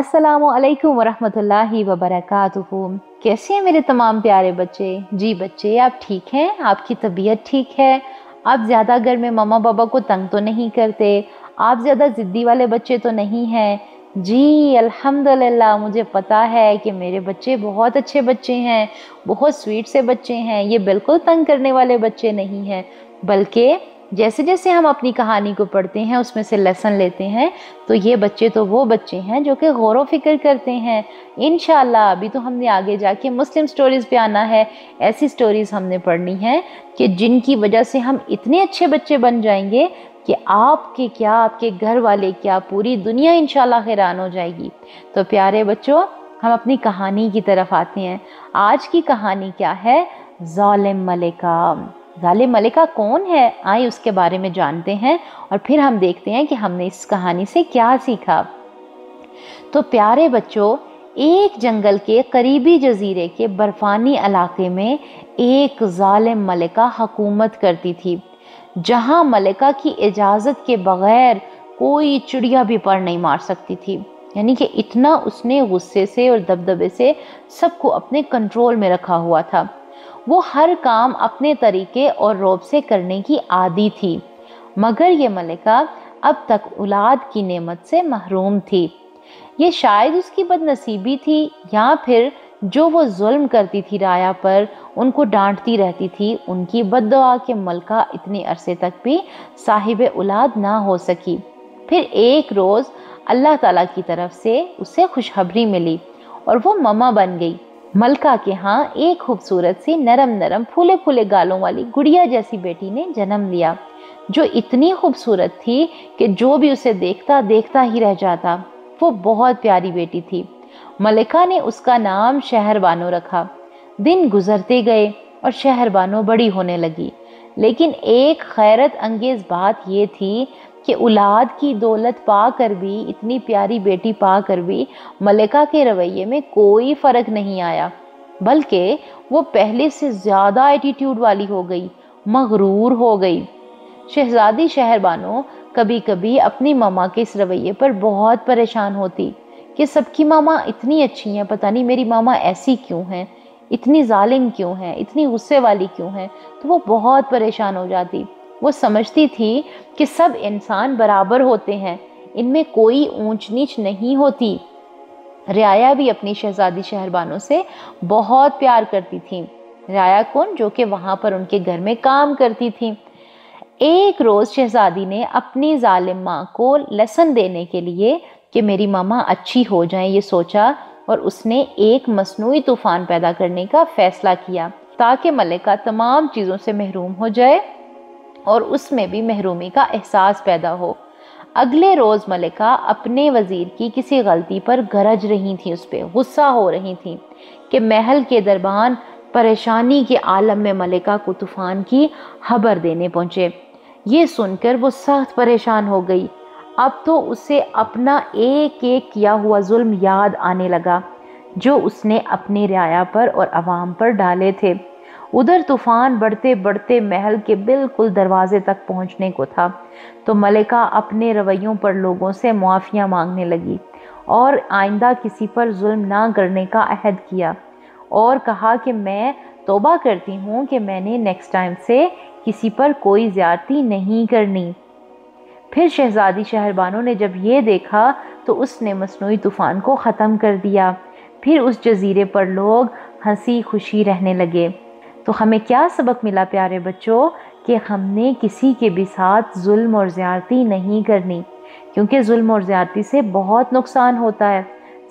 अस्सलामु अलैकुम वरहमतुल्लाहि वबरकातुहू। कैसे हैं मेरे तमाम प्यारे बच्चे? जी बच्चे, आप ठीक हैं? आपकी तबीयत ठीक है? आप ज़्यादा घर में मम्मा पापा को तंग तो नहीं करते? आप ज़्यादा ज़िद्दी वाले बच्चे तो नहीं हैं? जी अल्हम्दुलिल्लाह, मुझे पता है कि मेरे बच्चे बहुत अच्छे बच्चे हैं, बहुत स्वीट से बच्चे हैं। ये बिल्कुल तंग करने वाले बच्चे नहीं हैं, बल्कि जैसे जैसे हम अपनी कहानी को पढ़ते हैं, उसमें से लेसन लेते हैं, तो ये बच्चे तो वो बच्चे हैं जो कि गौर व फिक्र करते हैं। इंशाअल्लाह अभी तो हमने आगे जाके मुस्लिम स्टोरीज़ पे आना है। ऐसी स्टोरीज़ हमने पढ़नी है कि जिनकी वजह से हम इतने अच्छे बच्चे बन जाएंगे कि आपके क्या, आपके घर वाले क्या, पूरी दुनिया इंशाअल्लाह हैरान हो जाएगी। तो प्यारे बच्चों, हम अपनी कहानी की तरफ आते हैं। आज की कहानी क्या है? ज़ालिम मलिका। ज़ालिम मलिका कौन है? आइए उसके बारे में जानते हैं और फिर हम देखते हैं कि हमने इस कहानी से क्या सीखा। तो प्यारे बच्चों, एक जंगल के करीबी जजीरे के बर्फानी इलाके में एक ज़ालिम मलिका हुकूमत करती थी, जहां मलिका की इजाज़त के बगैर कोई चिड़िया भी पर नहीं मार सकती थी। यानी कि इतना उसने गुस्से से और दबदबे से सबको अपने कंट्रोल में रखा हुआ था। वो हर काम अपने तरीके और रौब से करने की आदी थी, मगर ये मलिका अब तक औलाद की नेमत से महरूम थी। ये शायद उसकी बदनसीबी थी, या फिर जो वो जुल्म करती थी राया पर, उनको डांटती रहती थी, उनकी बद्दुआ के मलिका इतने अरसे तक भी साहिब औलाद ना हो सकी। फिर एक रोज़ अल्लाह ताला की तरफ से उसे खुशखबरी मिली और वो ममा बन गई। मलका के यहाँ एक खूबसूरत सी नरम नरम फूले फूले गालों वाली गुड़िया जैसी बेटी ने जन्म लिया, जो इतनी खूबसूरत थी कि जो भी उसे देखता देखता ही रह जाता। वो बहुत प्यारी बेटी थी। मलिका ने उसका नाम शहरबानो रखा। दिन गुजरते गए और शहरबानो बड़ी होने लगी, लेकिन एक खैरत अंगेज बात ये थी कि औलाद की दौलत पाकर भी, इतनी प्यारी बेटी पाकर भी मलिका के रवैये में कोई फर्क नहीं आया, बल्कि वो पहले से ज्यादा एटीट्यूड वाली हो गई, मगरूर हो गई। शहजादी शहरबानो कभी कभी अपनी मामा के इस रवैये पर बहुत परेशान होती कि सबकी मामा इतनी अच्छी हैं, पता नहीं मेरी मामा ऐसी क्यों हैं, इतनी जालिम क्यों हैं, इतनी गुस्से वाली क्यों हैं। तो वो बहुत परेशान हो जाती। वो समझती थी कि सब इंसान बराबर होते हैं, इनमें कोई ऊंच नीच नहीं होती। रियाया भी अपनी शहजादी शहरबानो से बहुत प्यार करती थी। रियाया कौन? जो कि वहां पर उनके घर में काम करती थी। एक रोज शहजादी ने अपनी जालिम माँ को लेसन देने के लिए कि मेरी मामा अच्छी हो जाए, ये सोचा, और उसने एक मसनूई तूफान पैदा करने का फैसला किया ताकि मलिका तमाम चीज़ों से महरूम हो जाए और उसमें भी महरूमी का एहसास पैदा हो। अगले रोज मलिका अपने वजीर की किसी गलती पर गरज रही थी, उस पर गुस्सा हो रही थी कि महल के दरबान परेशानी के आलम में मलिका को तूफान की खबर देने पहुंचे। ये सुनकर वो सख्त परेशान हो गई। अब तो उसे अपना एक एक किया हुआ जुल्म याद आने लगा, जो उसने अपनी रियाया पर और अवाम पर डाले थे। उधर तूफान बढ़ते बढ़ते महल के बिल्कुल दरवाजे तक पहुंचने को था, तो मलिका अपने रवैयों पर लोगों से मुआफिया मांगने लगी और आइंदा किसी पर जुल्म ना करने का अहद किया, और कहा कि मैं तौबा करती हूँ कि मैंने नेक्स्ट टाइम से किसी पर कोई ज्यादती नहीं करनी। फिर शहजादी शहरबानो ने जब ये देखा तो उसने मसनूई तूफान को ख़त्म कर दिया। फिर उस जजीरे पर लोग हंसी खुशी रहने लगे। तो हमें क्या सबक मिला प्यारे बच्चों? कि हमने किसी के भी साथ जुल्म और ज़्यादती नहीं करनी, क्योंकि जुल्म और ज़्यादती से बहुत नुकसान होता है।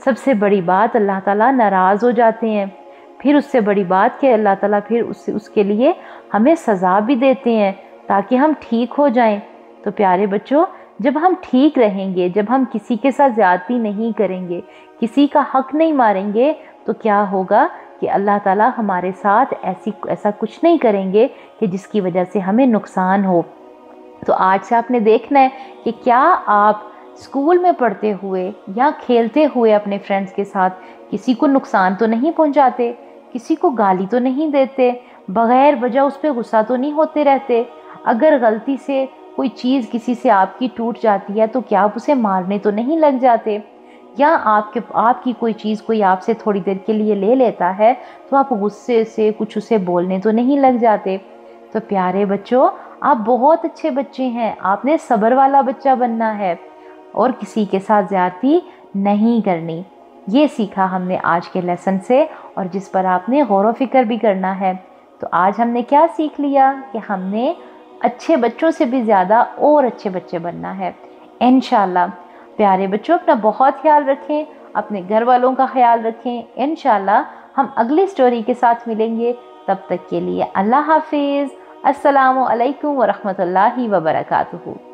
सबसे बड़ी बात, अल्लाह ताला नाराज़ हो जाते हैं। फिर उससे बड़ी बात कि अल्लाह ताला फिर उसके लिए हमें सज़ा भी देते हैं ताकि हम ठीक हो जाएं। तो प्यारे बच्चों, जब हम ठीक रहेंगे, जब हम किसी के साथ ज़्यादती नहीं करेंगे, किसी का हक नहीं मारेंगे, तो क्या होगा कि अल्लाह ताला हमारे साथ ऐसा कुछ नहीं करेंगे कि जिसकी वजह से हमें नुकसान हो। तो आज से आपने देखना है कि क्या आप स्कूल में पढ़ते हुए या खेलते हुए अपने फ्रेंड्स के साथ किसी को नुकसान तो नहीं पहुंचाते, किसी को गाली तो नहीं देते, बगैर वजह उस पर गुस्सा तो नहीं होते रहते। अगर गलती से कोई चीज़ किसी से आपकी टूट जाती है तो क्या आप उसे मारने तो नहीं लग जाते। یا آپ کی کوئی چیز کوئی آپ سے تھوڑی دیر کے لیے لے لیتا ہے تو آپ غصے سے کچھ اسے بولنے تو نہیں لگ جاتے۔ تو پیارے بچوں، آپ بہت اچھے بچے ہیں، آپ نے صبر والا بچہ بننا ہے اور کسی کے ساتھ زیادتی نہیں کرنی۔ یہ سیکھا ہم نے آج کے لیسن سے، اور جس پر آپ نے غور و فکر بھی کرنا ہے۔ تو آج ہم نے کیا سیکھ لیا کہ ہم نے اچھے بچوں سے بھی زیادہ اور اچھے بچے بننا ہے انشاءاللہ۔ پیارے بچوں، اپنا بہت خیال رکھیں، اپنے گھر والوں کا خیال رکھیں۔ انشاءاللہ ہم اگلی سٹوری کے ساتھ ملیں گے، تب تک کے لیے اللہ حافظ۔ السلام علیکم ورحمۃ اللہ وبرکاتہ۔